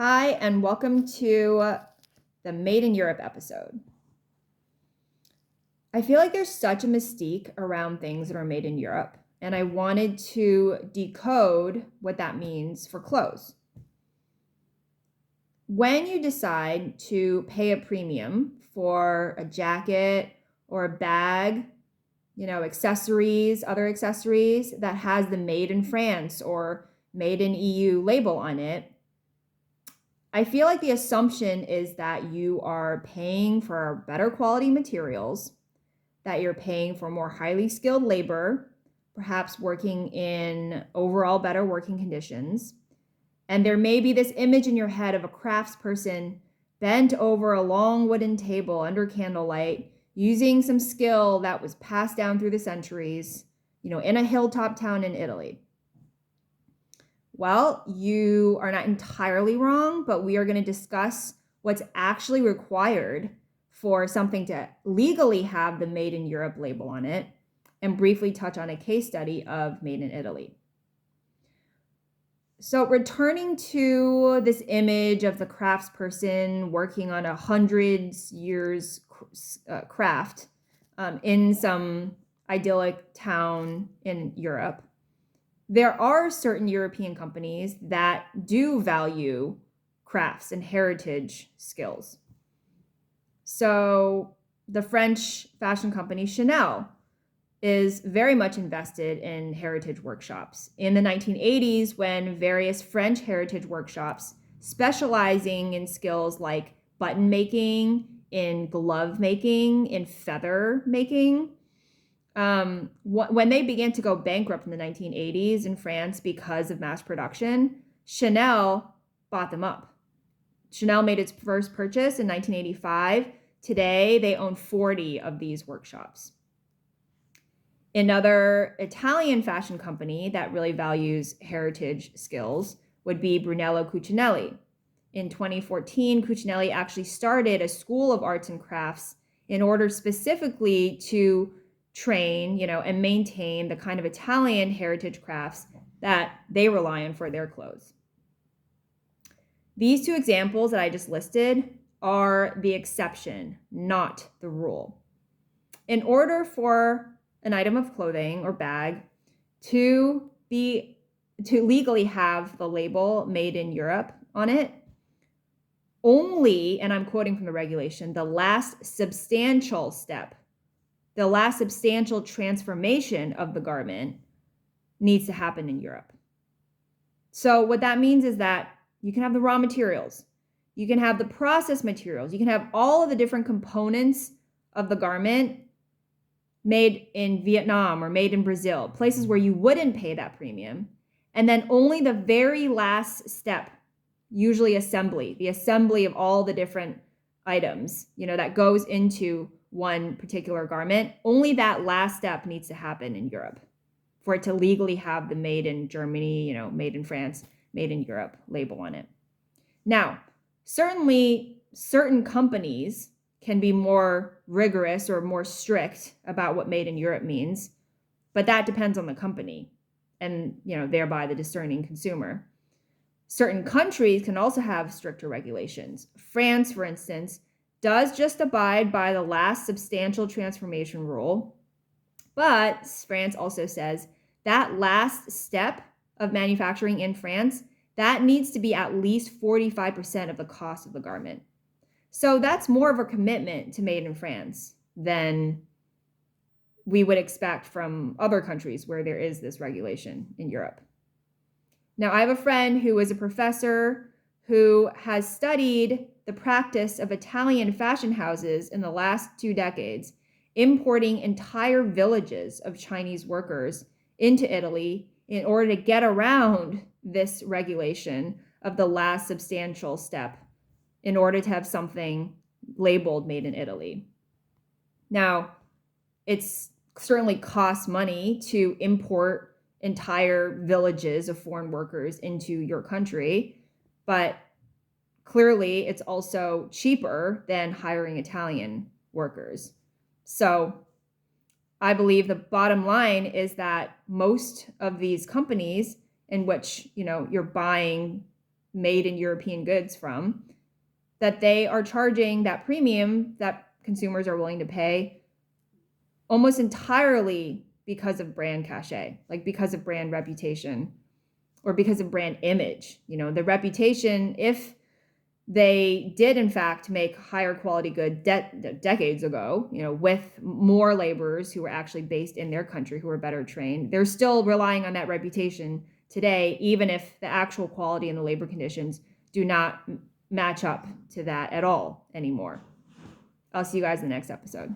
Hi, and welcome to the Made in Europe episode. I feel like there's such a mystique around things that are made in Europe, and I wanted to decode what that means for clothes. When you decide to pay a premium for a jacket or a bag, accessories, other accessories that has the Made in France or Made in EU label on it, I feel like the assumption is that you are paying for better quality materials, that you're paying for more highly skilled labor, perhaps working in overall better working conditions. And there may be this image in your head of a craftsperson bent over a long wooden table under candlelight, using some skill that was passed down through the centuries, in a hilltop town in Italy. Well, you are not entirely wrong, but we are going to discuss what's actually required for something to legally have the Made in Europe label on it, and briefly touch on a case study of Made in Italy. So returning to this image of the craftsperson working on 100 years craft in some idyllic town in Europe, there are certain European companies that do value crafts and heritage skills. So the French fashion company Chanel is very much invested in heritage workshops. In the 1980s, when various French heritage workshops specializing in skills like button making, in glove making, in feather making, when they began to go bankrupt in the 1980s in France because of mass production, Chanel bought them up. Chanel made its first purchase in 1985. Today, they own 40 of these workshops. Another Italian fashion company that really values heritage skills would be Brunello Cucinelli. In 2014, Cucinelli actually started a school of arts and crafts in order specifically to train, and maintain the kind of Italian heritage crafts that they rely on for their clothes. These two examples that I just listed are the exception, not the rule. In order for an item of clothing or bag to legally have the label Made in Europe on it, only, and I'm quoting from the regulation, the last substantial step, the last substantial transformation of the garment needs to happen in Europe. So what that means is that you can have the raw materials, you can have the processed materials, you can have all of the different components of the garment made in Vietnam or made in Brazil, places where you wouldn't pay that premium. And then only the very last step, usually assembly, the assembly of all the different items, that goes into one particular garment, only that last step needs to happen in Europe for it to legally have the Made in Germany, Made in France, Made in Europe label on it. Now, certainly certain companies can be more rigorous or more strict about what Made in Europe means, but that depends on the company and, thereby the discerning consumer. Certain countries can also have stricter regulations. France, for instance, does just abide by the last substantial transformation rule, but France also says that last step of manufacturing in France, that needs to be at least 45% of the cost of the garment. So that's more of a commitment to Made in France than we would expect from other countries where there is this regulation in Europe. Now, I have a friend who is a professor who has studied the practice of Italian fashion houses in the last 2 decades, importing entire villages of Chinese workers into Italy in order to get around this regulation of the last substantial step in order to have something labeled Made in Italy. Now, it's certainly costs money to import entire villages of foreign workers into your country, but clearly it's also cheaper than hiring Italian workers. So I believe the bottom line is that most of these companies in which, you're buying made in European goods from, that they are charging that premium that consumers are willing to pay almost entirely because of brand cachet, like because of brand reputation or because of brand image. You know, the reputation, if they did in fact make higher quality good decades ago, you know, with more laborers who were actually based in their country, who were better trained, they're still relying on that reputation today, even if the actual quality and the labor conditions do not match up to that at all anymore. I'll see you guys in the next episode.